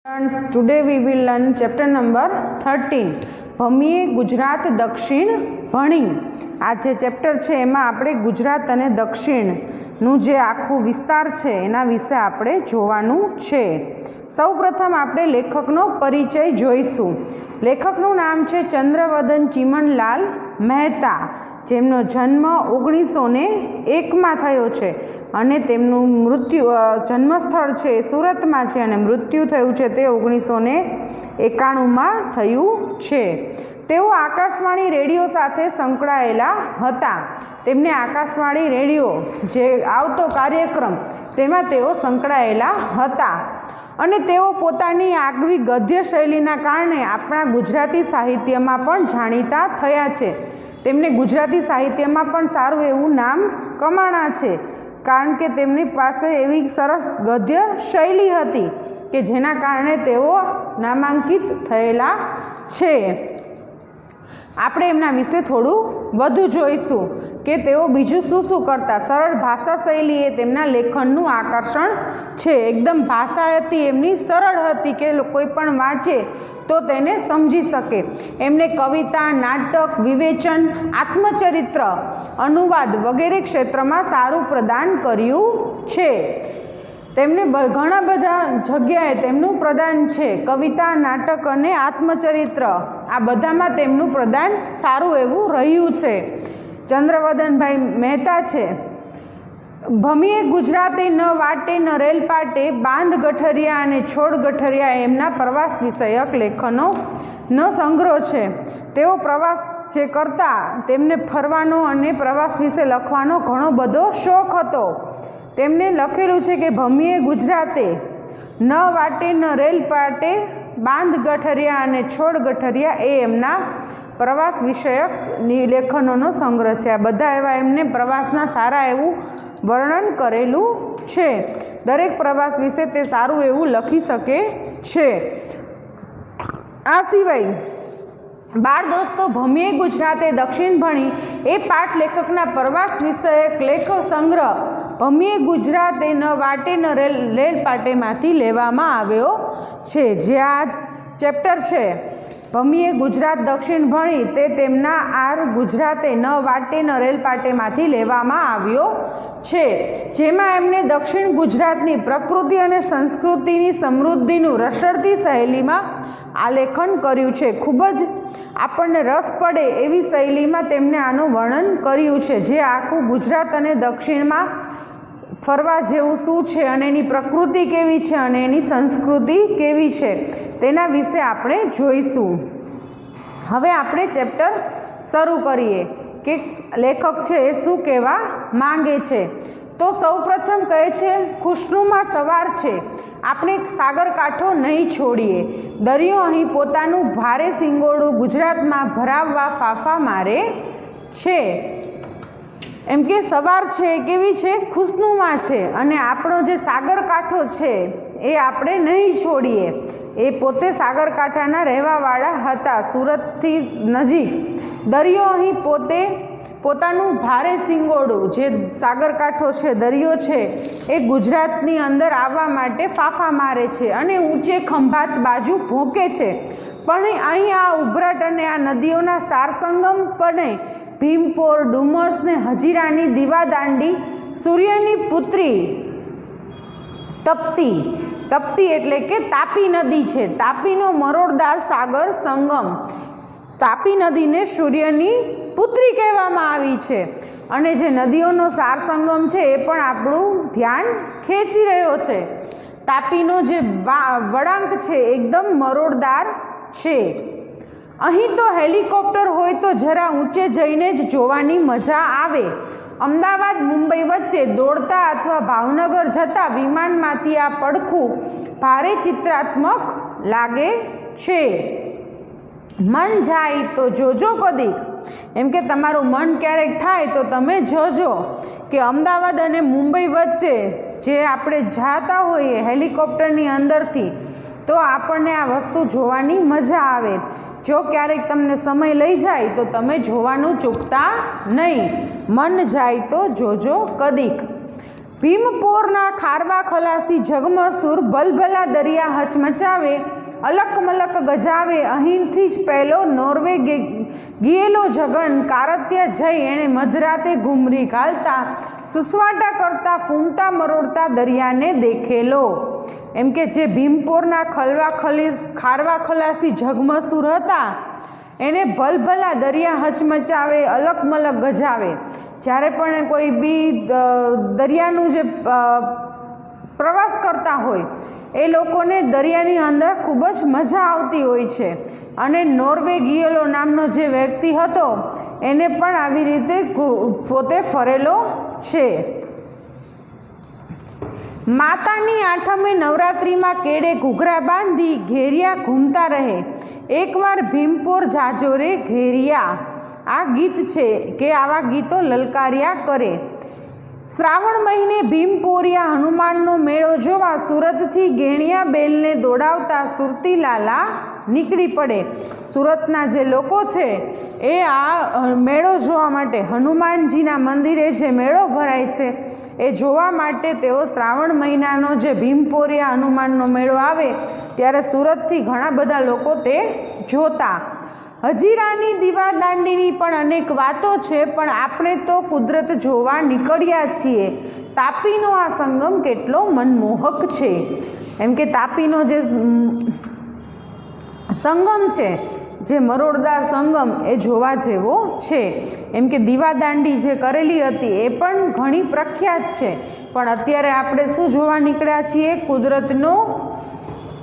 Friends, today we will learn chapter number 13 ભમીએ Gujarat દક્ષિણ ભણી। આ જે ચેપ્ટર છે એમાં આપણે ગુજરાત અને દક્ષિણનું જે આખું વિસ્તાર છે એના વિશે આપણે જોવાનું છે। સૌપ્રથમ આપણે લેખકનો પરિચય જોઈશું। લેખકનું નામ છે ચંદ્રવદન ચીમનલાલ મહેતા, જેમનો જન્મ 1901માં થયો છે અને તેમનું જન્મસ્થળ છે સુરતમાં છે અને મૃત્યુ થયું છે તે 1991માં થયું છે। તેઓ આકાશવાણી રેડિયો સાથે સંકળાયેલા હતા। તેમને આકાશવાણી રેડિયો જે આવતો કાર્યક્રમ તેમાં તેઓ સંકળાયેલા હતા અને તેઓ પોતાની આગવી ગદ્ય શૈલીના કારણે આપણા ગુજરાતી સાહિત્યમાં પણ જાણીતા થયા છે। તેમને ગુજરાતી સાહિત્યમાં પણ સારું એવું નામ કમાણા છે, કારણ કે તેમની પાસે એવી સરસ ગદ્ય શૈલી હતી કે જેના કારણે તેઓ નામાંકિત થયેલા છે। આપણે એમના વિશે થોડું વધુ જોઈશું કે તેઓ બીજું શું શું કરતા। સરળ ભાષા શૈલી એ તેમના લેખનનું આકર્ષણ છે। એકદમ ભાષા હતી એમની સરળ હતી કે કોઈ પણ વાંચે તો તેને સમજી શકે। એમણે કવિતા, નાટક, વિવેચન, આત્મચરિત્ર, અનુવાદ વગેરે ક્ષેત્રમાં સારું પ્રદાન કર્યું છે। તેમને ઘણા બધા જગ્યાએ તેમનું પ્રદાન છે। કવિતા, નાટક અને આત્મચરિત્ર આ બધામાં તેમનું પ્રદાન સારું એવું રહ્યું છે। ચંદ્રવદનભાઈ મહેતા છે। ભમીએ ગુજરાતે ન વાટે ન રેલ પાટે, બાંધ ગઠરિયા અને છોડ ગઠરિયા એમના પ્રવાસ વિષયક લેખનોનો સંગ્રહ છે। તેઓ પ્રવાસ જે કરતા તેમને ફરવાનો અને પ્રવાસ વિશે લખવાનો ઘણો બધો શોખ હતો। તેમને લખેલું છે કે ભમીએ ગુજરાતે ન વાટે ન રેલ પાટે, બાંધ ગઠરિયા અને છોડ ગઠરિયા એ એમના પ્રવાસ વિષયક લેખનોનો સંગ્રહ છે। આ બધા એવા એમને પ્રવાસના સારા એવું વર્ણન કરેલું છે। દરેક પ્રવાસ વિશે તે સારું એવું લખી શકે છે। આ સિવાય બાળ દોસ્તો ભમીએ ગુજરાતે દક્ષિણ ભણી એ પાઠ લેખકના પ્રવાસ વિષયક લેખ સંગ્રહ ભમીએ ગુજરાતે ન વાટે ન રેલ પાટેમાંથી લેવામાં આવ્યો છે। જે આ ચેપ્ટર છે ભમીએ ગુજરાત દક્ષિણ ભણી તે તેમના આર ગુજરાતે ન વાટે ન રેલ પાટેમાંથી લેવામાં આવ્યો છે। જેમાં એમને દક્ષિણ ગુજરાતની પ્રકૃતિ અને સંસ્કૃતિની સમૃદ્ધિનું રસળતી શૈલીમાં આલેખન કર્યું છે। ખૂબ જ આપણને રસ પડે એવી શૈલીમાં તેમને આનું વર્ણન કર્યું છે, જે આખું ગુજરાત અને દક્ષિણમાં ફરવા જેવું શું છે અને એની પ્રકૃતિ કેવી છે અને એની સંસ્કૃતિ કેવી છે તેના વિશે આપણે જોઈશું। હવે આપણે ચેપ્ટર શરૂ કરીએ કે લેખક છે એ શું કહેવા માંગે છે। તો સૌપ્રથમ કહે છે ખુશનુમા સવાર છે, આપણે સાગરકાંઠો નહીં છોડીએ, દરિયો અહીં પોતાનું ભારે સિંગોડું ગુજરાતમાં ભરાવવા ફાફા મારે છે। એમ કે સવાર છે કેવી છે, ખુશનુમા છે અને આપણો જે સાગરકાંઠો છે એ આપણે નહીં છોડીએ। એ પોતે સાગરકાંઠાના રહેવાવાળા હતા, સુરતથી નજીક। દરિયો અહીં પોતાનું ભારે સિંગોડું, જે સાગરકાંઠો છે, દરિયો છે, એ ગુજરાતની અંદર આવવા માટે ફાફા મારે છે અને ઊંચે ખંભાત બાજુ ભોંકે છે। પણ અહીં આ ઉભરાટ અને આ નદીઓના સારસંગમપણે ભીમપોર, ડુમસ ને હજીરાની દીવાદાંડી, સૂર્યની પુત્રી તપતી એટલે કે તાપી નદી છે, તાપીનો મરોડદાર સાગર સંગમ, તાપી નદીને સૂર્યની પુત્રી કહેવામાં આવી છે અને જે નદીઓનો સાર સંગમ છે એ પણ આપણું ધ્યાન ખેંચી રહ્યો છે। તાપીનો જે વળાંક છે એકદમ મરોડદાર છે। અહીં તો હેલિકોપ્ટર હોય તો જરા ઊંચે જઈને જ જોવાની મજા આવે। અમદાવાદ મુંબઈ વચ્ચે દોડતા અથવા ભાવનગર જતા વિમાનમાંથી આ પડખું ભારે ચિત્રાત્મક લાગે છે। મન જાય તો જોજો કદીક, એમ કે તમારું મન ક્યારેક થાય તો તમે જોજો કે અમદાવાદ અને મુંબઈ વચ્ચે જે આપણે જાતા હોઈએ હેલિકોપ્ટરની અંદરથી તો આપણને આ વસ્તુ જોવાની મજા આવે। જો ક્યારેક તમને સમય લઈ જાય તો તમે જોવાનું ચૂકતા નહીં। મન જાય તો જોજો કદીક। ભીમપોરના ખારવા ખલાસી જગમસૂર ભલભલા દરિયા હચમચાવે અલક મલક ગજાવે અહીંથી જ પહેલો નોર્વે ગિયેલો જગન કારત્યા જઈ એણે મધરાતે ઘૂમરી ઘાલતા સુસવાટા કરતા ફૂમતા મરોડતા દરિયાને દેખેલો. એમ કે જે ભીમપોરના ખારવા ખલાસી જગમસૂર હતા એને ભલભલા દરિયા હચમચાવે અલક મલક ગજાવે. જ્યારે પણ કોઈ બી દરિયાનું જે પ્રવાસ કરતા હોય એ લોકોને દરિયાની અંદર ખૂબ જ મજા આવતી હોય છે. અને નોર્વે ગિયેલો નામનો જે વ્યક્તિ હતો એને પણ આવી રીતે પોતે ફરેલો છે. માતાની આઠમે નવરાત્રિમાં કેડે ઘૂઘરા બાંધી ઘેરિયા ઘૂમતા રહે એકવાર ભીમપોર જાજો રે ઘેરિયા. આ ગીત છે કે આવા ગીતો લલકાર્યા કરે. શ્રાવણ મહિને ભીમપોરિયા હનુમાનનો મેળો જોવા સુરતથી ગેણિયા બેલને દોડાવતા સુરતી લાલા નીકળી પડે. સુરતના જે લોકો છે એ આ મેળો જોવા માટે હનુમાનજીના મંદિરે જે મેળો ભરાય છે એ જોવા માટે તેઓ શ્રાવણ મહિનાનો જે ભીમપોરિયા હનુમાનનો મેળો આવે ત્યારે સુરતથી ઘણા બધા લોકો તે જોતા. હજીરાની દીવાદાંડીની પણ અનેક વાતો છે, પણ આપણે તો કુદરત જોવા નીકળ્યા છીએ. તાપીનો આ સંગમ કેટલો મનમોહક છે. એમ કે તાપીનો જે સંગમ છે, જે મરોડદાર સંગમ, એ જોવા જેવો છે. એમ કે દીવાદાંડી જે કરેલી હતી એ પણ ઘણી પ્રખ્યાત છે, પણ અત્યારે આપણે શું જોવા નીકળ્યા છીએ? કુદરતનો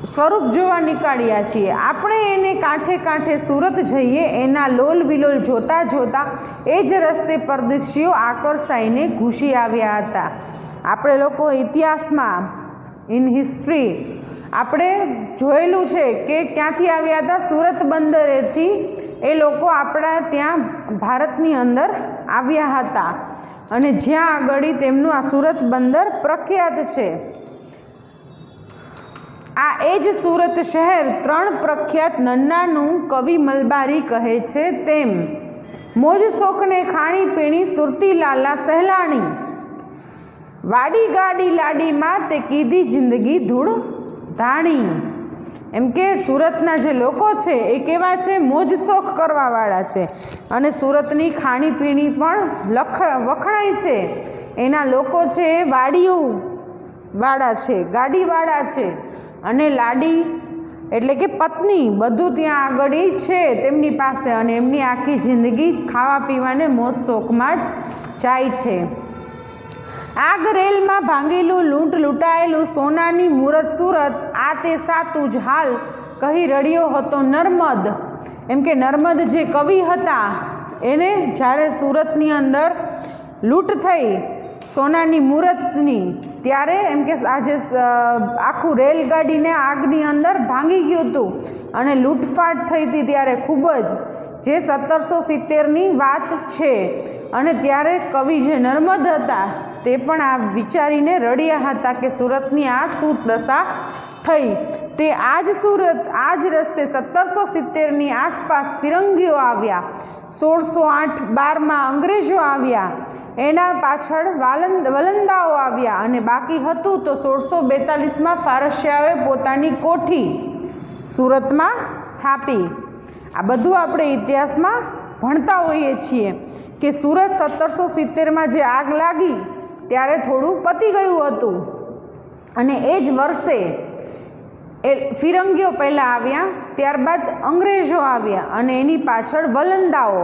સ્વરૂપ જોવા નીકળ્યા છીએ. આપણે એને કાંઠે કાંઠે સુરત જઈએ એના લોલ વિલોલ જોતા જોતા એ જ રસ્તે પરદેશીઓ આકર્ષાઈને ઘૂસી આવ્યા હતા. આપણે લોકો ઇતિહાસમાં ઇન હિસ્ટ્રી આપણે જોયેલું છે કે ક્યાંથી આવ્યા હતા? સુરત બંદરેથી એ લોકો આપણા ત્યાં ભારતની અંદર આવ્યા હતા અને જ્યાં આગળ તેમનું આ સુરત બંદર પ્રખ્યાત છે. આ એ જ સુરત શહેર ત્રણ પ્રખ્યાત નન્નાનું કવિ મલબારી કહે છે તેમ મોજ શોખને ખાણી પીણી સુરતી લાલા સહેલાણી વાડી ગાડી લાડીમાં તે કીધી જિંદગી ધૂળ ધાણી. એમ કે સુરતના જે લોકો છે એ કેવા છે? મોજ શોખ કરવાવાળા છે અને સુરતની ખાણીપીણી પણ વખણાય છે. એના લોકો છે એ વાડીઓવાળા છે, ગાડીવાળા છે અને લાડી એટલે કે પત્ની બધું ત્યાં આગળ છે તેમની પાસે અને એમની આખી જિંદગી ખાવા પીવાને મોજ શોખમાં જ જાય છે. આગ રેલમાં ભાંગેલું લૂંટ લૂંટાયેલું સોનાની મૂરત સુરત આ તે સાતું જ હાલ કહી રડ્યો હતો નર્મદ. એમ કે નર્મદ જે કવિ હતા એને જ્યારે સુરતની અંદર લૂંટ થઈ સોનાની મૂરતની ત્યારે એમ કે આજે આખું રેલગાડીને આગની અંદર ભાંગી ગયું હતું અને લૂંટફાટ થઈ હતી ત્યારે ખૂબ જ જે 1770ની વાત છે. અને ત્યારે કવિ જે નર્મદ હતા તે પણ આ વિચારીને રડ્યા હતા કે સુરતની આ શું દશા થઈ. તે આ જ સુરત આ જ રસ્તે 1770ની આસપાસ ફિરંગીઓ આવ્યા, 1608-12માં અંગ્રેજો આવ્યા, એના પાછળ વલંદાઓ આવ્યા અને બાકી હતું તો 1642માં ફારસિયાઓએ પોતાની કોઠી સુરતમાં સ્થાપી. આ બધું આપણે ઇતિહાસમાં ભણતા હોઈએ છીએ કે સુરત 1770માં જે આગ લાગી ત્યારે થોડું પતી ગયું હતું અને એ જ વર્ષે એ ફિરંગીઓ પહેલાં આવ્યા, ત્યારબાદ અંગ્રેજો આવ્યા અને એની પાછળ વલંદાઓ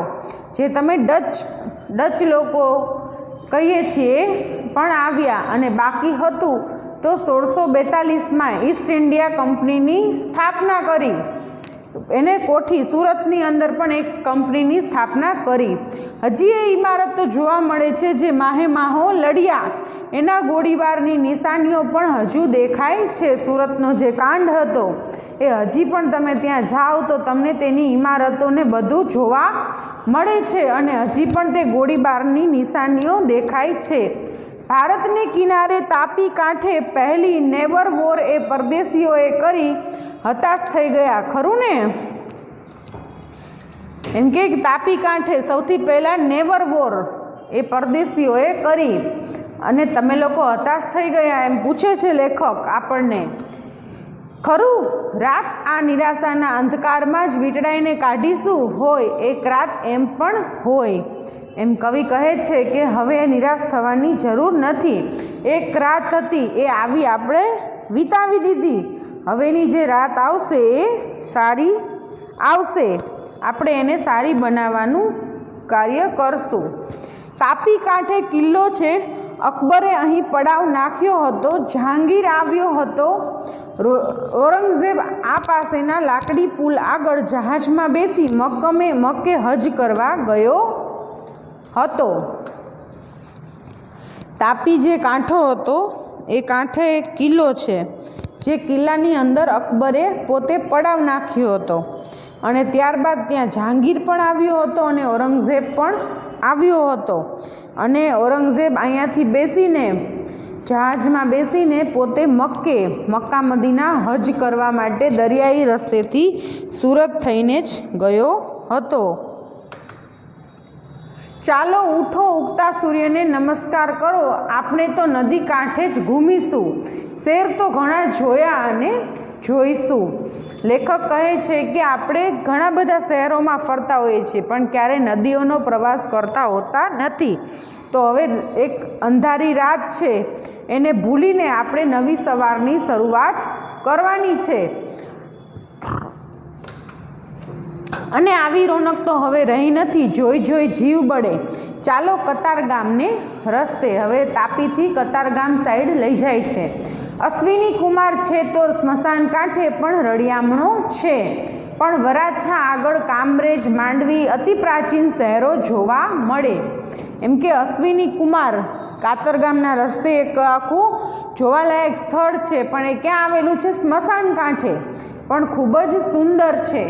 જે તમે ડચ લોકો કહીએ છીએ પણ આવ્યા અને બાકી હતું તો 1642માં ઈસ્ટ ઇન્ડિયા કંપનીની સ્થાપના કરી. એને કોઠી સુરતની અંદર પણ એક કંપનીની સ્થાપના કરી. હજી એ ઇમારતો જોવા મળે છે જે માહે માહો લડ્યા એના ગોળીબારની નિશાનીઓ પણ હજુ દેખાય છે. સુરતનો જે કાંડ હતો એ હજી પણ તમે ત્યાં જાઓ તો તમને તેની ઇમારતોને બધું જોવા મળે છે અને હજી પણ તે ગોળીબારની નિશાનીઓ દેખાય છે. ભારતને કિનારે તાપી કાંઠે પહેલી નેવર વોર એ પરદેશીઓએ કરી હતાશ થઈ ગયા. ખરું ને? એમ કે તાપી કાંઠે સૌથી પહેલાં નેવર વોર એ પરદેશીઓએ કરી અને તમે લોકો હતાશ થઈ ગયા એમ પૂછે છે લેખક આપણને. ખરું, રાત આ નિરાશાના અંધકારમાં જ વીંટળાઈને કાઢીશું હોય એક રાત એમ પણ હોય. એમ કવિ કહે છે કે હવે નિરાશ થવાની જરૂર નથી. એક રાત હતી એ આવી આપણે વિતાવી દીધી. હવેની જે રાત આવશે એ સારી આવશે. આપણે એને સારી બનાવવાનું કાર્ય કરશું. તાપી કાંઠે કિલ્લો છે. અકબરે અહીં પડાવ નાખ્યો હતો. જહાંગીર આવ્યો હતો. ઔરંગઝેબ આ પાસેના લાકડી પુલ આગળ જહાજમાં બેસી મક્કે હજ કરવા ગયો હતો. તાપી જે કાંઠો હતો એ કાંઠે એક કિલ્લો છે, જે કિલ્લાની અંદર અકબરે પોતે પડાવ નાખ્યો હતો. અને ત્યારબાદ ત્યાં જહાંગીર પણ આવ્યો હતો અને ઔરંગઝેબ પણ આવ્યો હતો. અને ઔરંગઝેબ અહીંયાથી બેસીને જહાજમાં બેસીને પોતે મક્કા મદીના હજ કરવા માટે દરિયાઈ રસ્તેથી સુરત થઈને જ ગયો હતો. ચાલો ઉઠો, ઉગતા સૂર્યને નમસ્કાર કરો. આપણે તો નદી કાંઠે જ ઘૂમીશું. શેર તો ઘણા જોયા અને જોઈશું. લેખક કહે છે કે આપણે ઘણા બધા શહેરોમાં ફરતા હોઈએ છીએ, પણ ક્યારેય નદીઓનો પ્રવાસ કરતા હોતા નથી. તો હવે એક અંધારી રાત છે એને ભૂલીને આપણે નવી સવારની શરૂઆત કરવાની છે. અને આવી રોનક તો હવે રહી નથી. જોઈ જોઈ જીવ બળે. ચાલો કતારગામને રસ્તે. હવે તાપીથી કતારગામ સાઈડ લઈ જાય છે. અશ્વિની કુમાર છે તો સ્મશાન કાંઠે પણ રળિયામણો છે. પણ વરાછા આગળ કામરેજ, માંડવી અતિ પ્રાચીન શહેરો જોવા મળે. એમ કે અશ્વિની કુમાર કાતરગામના રસ્તે એક આખું જોવાલાયક સ્થળ છે, પણ એ ક્યાં આવેલું છે? સ્મશાન કાંઠે, પણ ખૂબ જ સુંદર છે.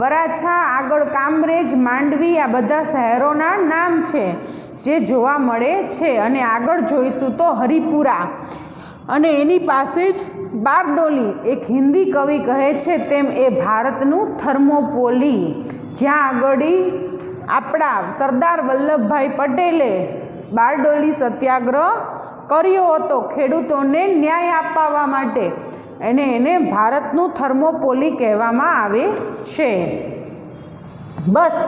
વરાછા આગળ કામરેજ, માંડવી આ બધા શહેરોના નામ છે જે જોવા મળે છે. અને આગળ જોઈશું તો હરિપુરા, અને એની પાસે જ બારડોલી. એક હિન્દી કવિ કહે છે તેમ એ ભારતનું થર્મોપોલી, જ્યાં આગળ આપણા સરદાર વલ્લભભાઈ પટેલે બારડોલી સત્યાગ્રહ કર્યો હતો ખેડૂતોને ન્યાય અપાવવા માટે. એને ભારતનું થર્મોપોલી કહેવામાં આવે છે. બસ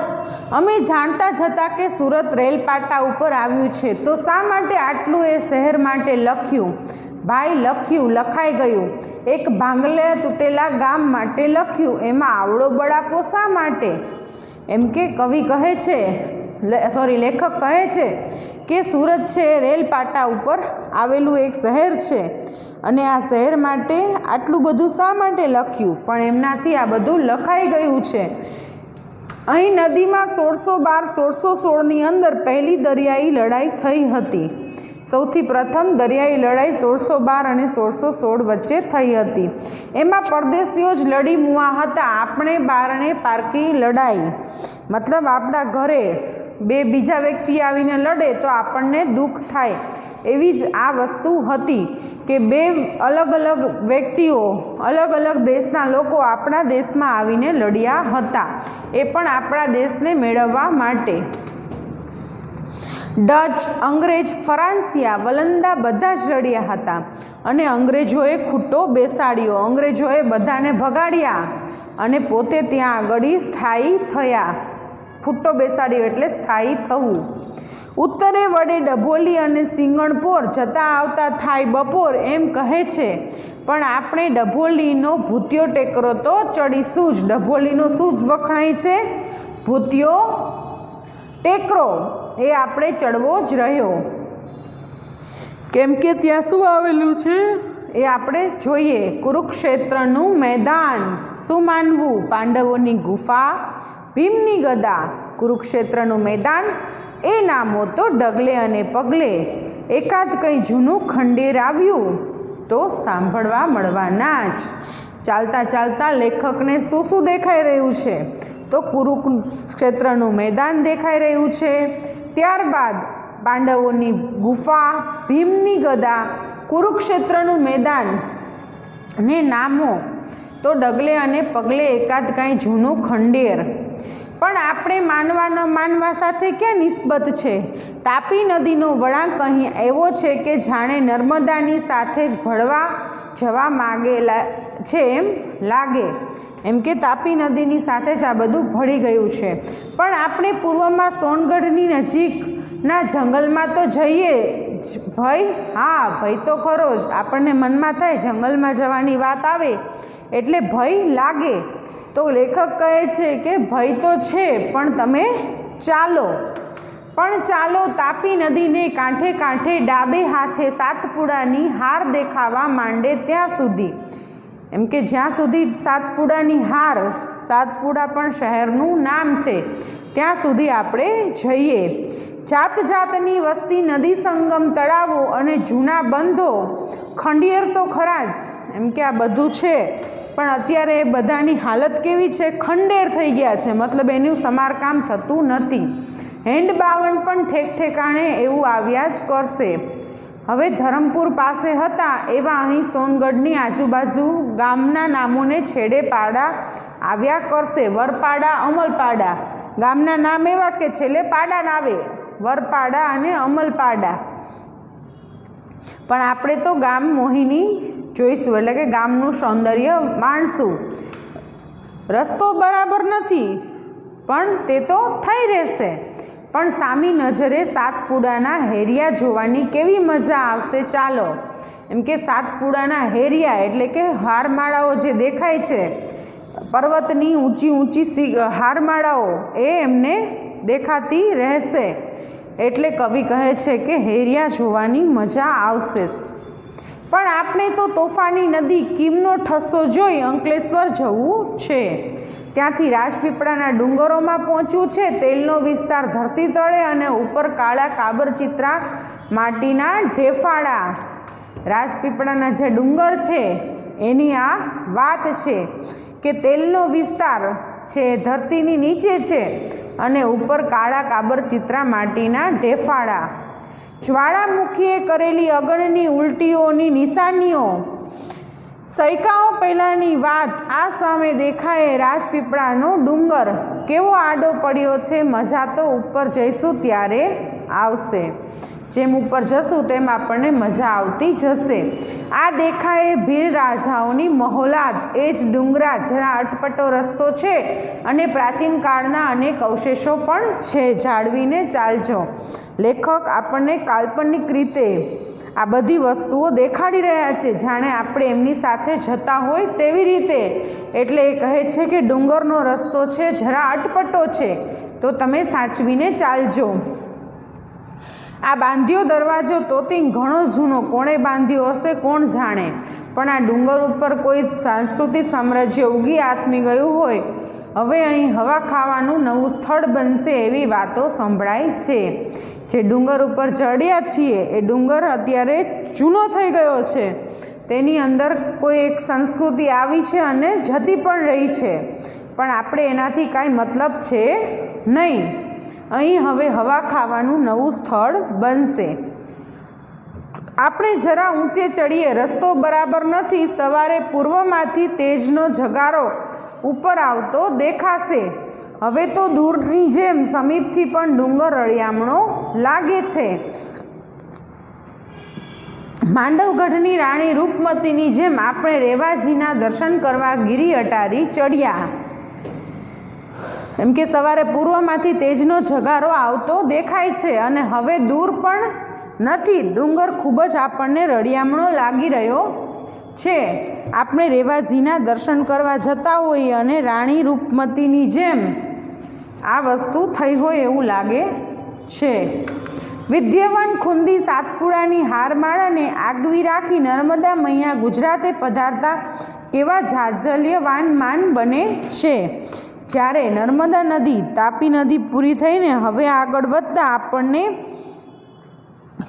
અમે જાણતા જ હતા કે સુરત રેલ પાટા ઉપર આવ્યું છે, તો શા માટે આટલું એ શહેર માટે લખ્યું? ભાઈ લખ્યું, લખાઈ ગયું. એક ભાંગલે તૂટેલા ગામ માટે લખ્યું. એમાં આવડો બળાપો શા માટે? એમ કે કવિ કહે છે, લેખક કહે છે કે સુરત છે રેલ પાટા ઉપર આવેલું એક શહેર છે, અને આ શહેર માટે આટલું બધું શા માટે લખ્યું? પણ એમનાથી આ બધું લખાઈ ગયું છે. અહીં નદીમાં 1612-1616ની અંદર પહેલી દરિયાઈ લડાઈ થઈ હતી. સૌથી પ્રથમ દરિયાઈ લડાઈ 1612 અને 1616 વચ્ચે થઈ હતી. એમાં પરદેશીઓ જ લડી મુવા હતા. આપણે બારણે પારકી લડાઈ, મતલબ આપણા ઘરે બે બીજા વ્યક્તિ આવીને લડે તો આપણને દુઃખ થાય. એવી જ આ વસ્તુ હતી કે બે અલગ અલગ વ્યક્તિઓ, અલગ અલગ દેશના લોકો આપણા દેશમાં આવીને લડ્યા હતા, એ પણ આપણા દેશને મેળવવા માટે. ડચ, અંગ્રેજ, ફરાંસિયા, વલંદા બધા જ લડ્યા હતા, અને અંગ્રેજોએ ખૂટો બેસાડ્યો. અંગ્રેજોએ બધાને ભગાડ્યા અને પોતે ત્યાં આગળ સ્થાયી થયા. ખૂટો બેસાડ્યો એટલે સ્થાયી થવું. ઉત્તરે વડે ડભોલી અને સિંગણપોર, જતા આવતા થાય બપોર, એમ કહે છે. પણ આપણે ડભોલીનો ભૂતિયો ટેકરો તો ચડીશું જ. ડભોલીનો શું જ વખણાય છે? ભૂતિયો ટેકરો. એ આપણે ચડવો જ રહ્યો, કેમ કે ત્યાં શું આવેલું છે એ આપણે જોઈએ. કુરુક્ષેત્રનું મેદાન. શું માનવું? પાંડવોની ગુફા, ભીમની ગદા. કુરુક્ષેત્રનું મેદાન એ નામો તો ડગલે અને પગલે. એકાદ કંઈ જૂનું ખંડેર આવ્યું તો સાંભળવા મળવાના જ. ચાલતા ચાલતા લેખકને શું શું દેખાઈ રહ્યું છે? તો કુરુક્ષેત્રનું મેદાન દેખાઈ રહ્યું છે. ત્યારબાદ પાંડવોની ગુફા, ભીમની ગદા, કુરુક્ષેત્રનું મેદાન ને નામો તો ડગલે અને પગલે. એકાદ કાંઈ જૂનું ખંડેર. પણ આપણે માનવા ન માનવા સાથે ક્યાં નિસ્બત છે? તાપી નદીનો વળાંક અહીં એવો છે કે જાણે નર્મદાની સાથે જ ભળવા જવા માગેલા છે એમ લાગે, એમ કે તાપી નદીની સાથે જ આ બધું ભળી ગયું છે. પણ આપણે પૂર્વમાં સોનગઢની નજીકના જંગલમાં તો જઈએ જ ભાઈ. હા, ભય તો ખરો જ. આપણને મનમાં થાય જંગલમાં જવાની વાત આવે એટલે ભય લાગે. તો લેખક કહે છે કે ભય તો છે પણ તમે ચાલો. પણ ચાલો તાપી નદીને કાંઠે કાંઠે ડાબે હાથે સાતપુડાની હાર દેખાવા માંડે ત્યાં સુધી, એમ કે જ્યાં સુધી સાતપુડાની હાર, સાતપુડા પણ શહેરનું નામ છે, ત્યાં સુધી આપણે જઈએ. જાત જાતની વસ્તી, નદી સંગમ, તળાવો અને જૂના બંધો, ખંડિયેર તો ખરા જ, એમ કે આ બધું છે. પણ અત્યારે એ બધાની હાલત કેવી છે? ખંડેર થઈ ગયા છે, મતલબ એનું સમારકામ થતું નથી. હેન્ડ બાવન પણ ઠેક ઠેકાણે એવું આવ્યા જ કરશે. હવે ધરમપુર પાસે હતા એવા અહીં સોનગઢની આજુબાજુ ગામના નામોને છેડે પાડા આવ્યા કરશે. વરપાડા, અમલપાડા ગામના નામ એવા કે છેલ્લે પાડા ના આવે, વરપાડા અને અમલપાડા. પણ આપણે તો ગામ મોહિની જોઈશું, એટલે કે ગામનું સૌંદર્ય માણશું. રસ્તો બરાબર નથી પણ તે તો થઈ રહેશે. પણ સામી નજરે સાતપુડાના હેરિયા જોવાની કેવી મજા આવશે. ચાલો, એમ કે સાતપુડાના હેરિયા એટલે કે હારમાળાઓ જે દેખાય છે, પર્વતની ઊંચી ઊંચી હારમાળાઓ, એ એમને દેખાતી રહેશે. એટલે કવિ કહે છે કે હેરિયા જોવાની મજા આવશે. પણ આપણે તો તોફાની નદી કીમનો ઠસ્સો જોઈ અંકલેશ્વર જવું છે. ત્યાંથી રાજપીપળાના ડુંગરોમાં પહોંચવું છે. તેલનો વિસ્તાર ધરતી તળે અને ઉપર કાળા કાબરચિત્રા માટીના ઢેફાડા. રાજપીપળાના જે ડુંગર છે એની આ વાત છે કે તેલનો વિસ્તાર છે ધરતીની નીચે છે અને ઉપર કાળા કાબરચિત્રા માટીના ઢેફાડા. જ્વાળામુખીએ કરેલી અગણની ઉલટીઓની નિશાનીઓ, સૈકાઓ પહેલાંની વાત. આ સામે દેખાય રાજપીપળાનો ડુંગર કેવો આડો પડ્યો છે. મજા તો ઉપર જઈશું ત્યારે આવશે. જેમ ઉપર જશું તેમ આપણને મજા આવતી જશે. આ દેખાય ભીલ રાજાઓની મહોલાત. એ જ ડુંગરા જરા અટપટો રસ્તો છે અને પ્રાચીન કાળના અનેક અવશેષો પણ છે. જાળવીને ચાલજો. લેખક આપણને કાલ્પનિક રીતે આ બધી વસ્તુઓ દેખાડી રહ્યા છે, જાણે આપણે એમની સાથે જતા હોય તેવી રીતે. એટલે એ કહે છે કે ડુંગરનો રસ્તો છે, જરા અટપટો છે, તો તમે સાચવીને ચાલજો. આ બાંધ્યો દરવાજો તોતિંગ ઘણો જૂનો, કોણે બાંધ્યો હશે કોણ જાણે. પણ આ ડુંગર ઉપર કોઈ સાંસ્કૃતિક સામ્રાજ્ય ઉગી આથમી ગયું હોય. હવે અહીં હવા ખાવાનું નવું સ્થળ બનશે એવી વાતો સંભળાય છે. જે ડુંગર ઉપર ચડ્યા છીએ એ ડુંગર અત્યારે જૂનો થઈ ગયો છે. તેની અંદર કોઈ એક સંસ્કૃતિ આવી છે અને જતી પણ રહી છે, પણ આપણે એનાથી કાંઈ મતલબ છે નહીં. અહીં હવે હવા ખાવાનું નવું સ્થળ બનશે. આપણે જરા ઊંચે ચડીએ. રસ્તો બરાબર નથી. સવારે પૂર્વમાંથી તેજનો જગારો ઉપર આવતો દેખાશે. હવે તો દૂરની જેમ સમીપથી પણ ડુંગર રળિયામણો લાગે છે. માંડવગઢની રાણી રૂપમતીની જેમ આપણે રેવાજીના દર્શન કરવા ગિરી અટારી ચડ્યા. એમ કે સવારે પૂર્વમાંથી તેજનો જગારો આવતો દેખાય છે અને હવે દૂર પણ નથી. ડુંગર ખૂબ જ આપણને રળિયામણો લાગી રહ્યો છે. આપણે રેવાજીના દર્શન કરવા જતા હોઈએ અને રાણી રૂપમતીની જેમ આ વસ્તુ થઈ હોય એવું લાગે છે. વિદ્યાવાન ખૂંદી સાતપુડાની હારમાળાને આગવી રાખી નર્મદા મૈયા ગુજરાતે પધારતા કેવા જાજલ્યવાન માન બને છે. જ્યારે નર્મદા નદી, તાપી નદી પૂરી થઈને હવે આગળ વધતા આપણને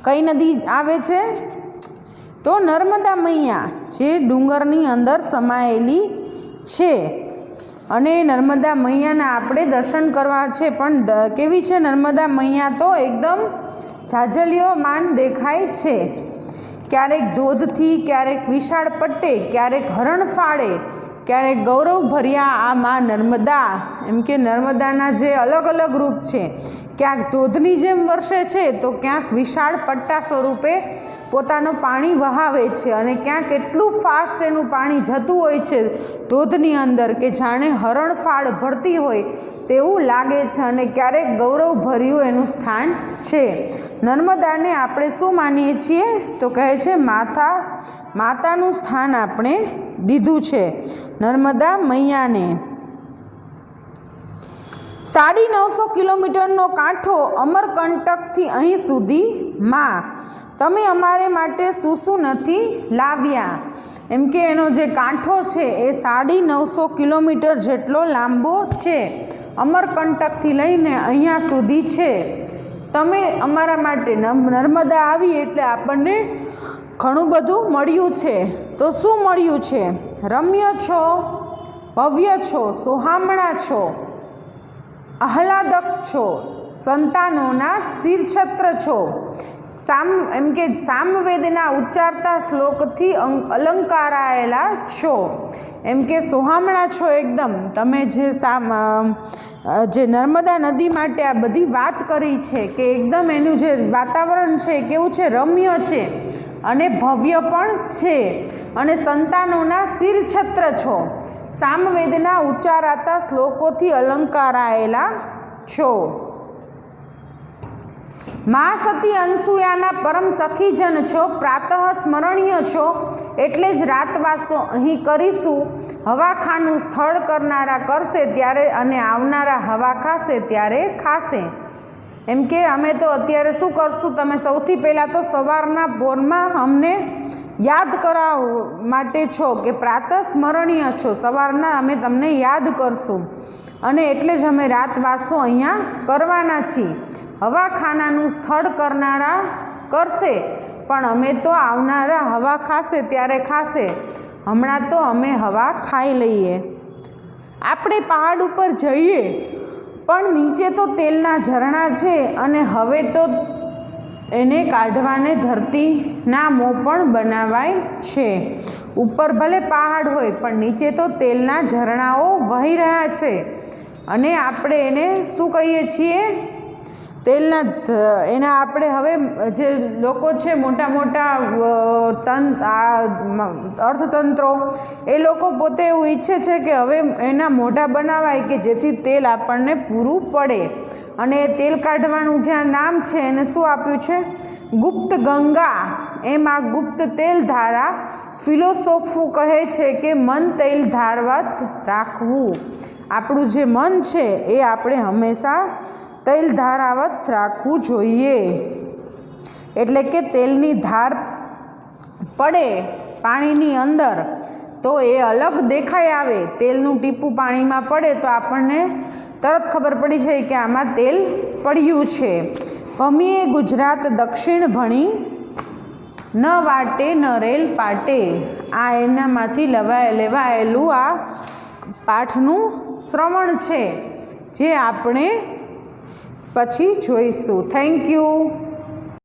કઈ નદી આવે છે તો નર્મદા મૈયા, જે ડુંગરની અંદર સમાયેલી છે. અને નર્મદા મૈયાના આપણે દર્શન કરવા છે. પણ કેવી છે નર્મદા મૈયા? તો એકદમ જાજલ્યમાન દેખાય છે. ક્યારેક ધોધથી, ક્યારેક વિશાળ પટ્ટે, ક્યારેક હરણફાળે, ક્યારેક ગૌરવ ભર્યા આ માં નર્મદા, એમ કે નર્મદાના જે અલગ અલગ રૂપ છે, ક્યાંક ધોધની જેમ વરસે છે તો ક્યાંક વિશાળ પટ્ટા સ્વરૂપે પોતાનું પાણી વહાવે છે અને ક્યાંક એટલું ફાસ્ટ એનું પાણી જતું હોય છે ધોધની અંદર કે જાણે હરણફાળ ભરતી હોય તેવું લાગે છે અને ક્યારેક ગૌરવ ભર્યું એનું સ્થાન છે. નર્મદાને આપણે શું માનીએ છીએ તો કહે છે માતાનું સ્થાન આપણે દીધું છે નર્મદા મૈયાને. 950 કિલોમીટરનો કાંઠો અમરકંટકથી અહીં સુધી માં તમે અમારે માટે શું નથી લાવ્યા. એમ કે એનો જે કાંઠો છે એ 950 કિલોમીટર જેટલો લાંબો છે, અમરકંટકથી લઈને અહીંયા સુધી છે. તમે અમારા માટે નર્મદા આવી એટલે આપણને ઘણું બધું મળ્યું છે. તો શું મળ્યું છે? રમ્ય છો, ભવ્ય છો, સોહામણા છો, આહલાદક છો, સંતાનોના શિરછત્ર છો, એમ કે સામવેદના ઉચ્ચારતા શ્લોકથી અલંકારાયેલા છો. એમ કે સોહામણા છો એકદમ. તમે જે નર્મદા નદી માટે આ બધી વાત કરી છે કે એકદમ એનું જે વાતાવરણ છે કેવું છે? રમ્ય છે અને ભવ્ય પણ છે અને સંતાનોના શિરછત્ર છો, સામવેદના ઉચ્ચારાતા શ્લોકોથી અલંકારાયેલા છો. મા સતી અનસૂયાના પરમ સખીજન છો, પ્રાતઃ સ્મરણીય છો, એટલે જ રાતવાસો અહીં કરીશું. હવાખાનું સ્થળ કરનારા કરશે ત્યારે અને આવનારા હવા ખાશે ત્યારે ખાશે. એમ કે અમે તો અત્યારે શું કરશું? તમે સૌથી પહેલાં તો સવારના પોરમાં અમને યાદ કરાવવા માટે છો કે પ્રાતઃ સ્મરણીય છો, સવારના અમે તમને યાદ કરશું અને એટલે જ અમે રાતવાસો અહીંયા કરવાના છીએ. હવાખાનાનું સ્થળ કરનારા કરશે પણ અમે તો આવનારા હવા ખાશે ત્યારે ખાશે. હમણાં તો અમે હવા ખાઈ લઈએ. આપણે પહાડ ઉપર જઈએ પણ નીચે તો તેલના ઝરણા છે અને હવે તો એને કાઢવાને ધરતીના મોં પણ બનાવાય છે. ઉપર ભલે પહાડ હોય પણ નીચે તો તેલના ઝરણાઓ વહી રહ્યા છે અને આપણે એને શું કહીએ છીએ? એના આપણે હવે જે લોકો છે મોટા મોટા અર્થતંત્રો એ લોકો પોતે એવું ઈચ્છે છે કે હવે એના મોઢા બનાવાય કે જેથી તેલ આપણને પૂરું પડે. અને તેલ કાઢવાનું જ્યાં નામ છે એને શું આપ્યું છે? ગુપ્ત ગંગા. એમ આ ગુપ્ત તેલ ધારા ફિલોસોફો કહે છે કે મન તેલ ધારવત રાખવું. આપણું જે મન છે એ આપણે હંમેશા તેલ ધારાવત રાખવું જોઈએ. એટલે કે તેલની ધાર પડે પાણીની અંદર તો એ અલગ દેખાઈ આવે. તેલનું ટીપું પાણીમાં પડે તો આપણને તરત ખબર પડી જાય કે આમાં તેલ પડ્યું છે. ભમીએ ગુજરાત દક્ષિણ ભણી, ન વાટે ન રેલ પાટે. આ એનામાંથી લેવાયેલું આ પાઠનું શ્રવણ છે જે આપણે પછી જોઈશું. Thank you.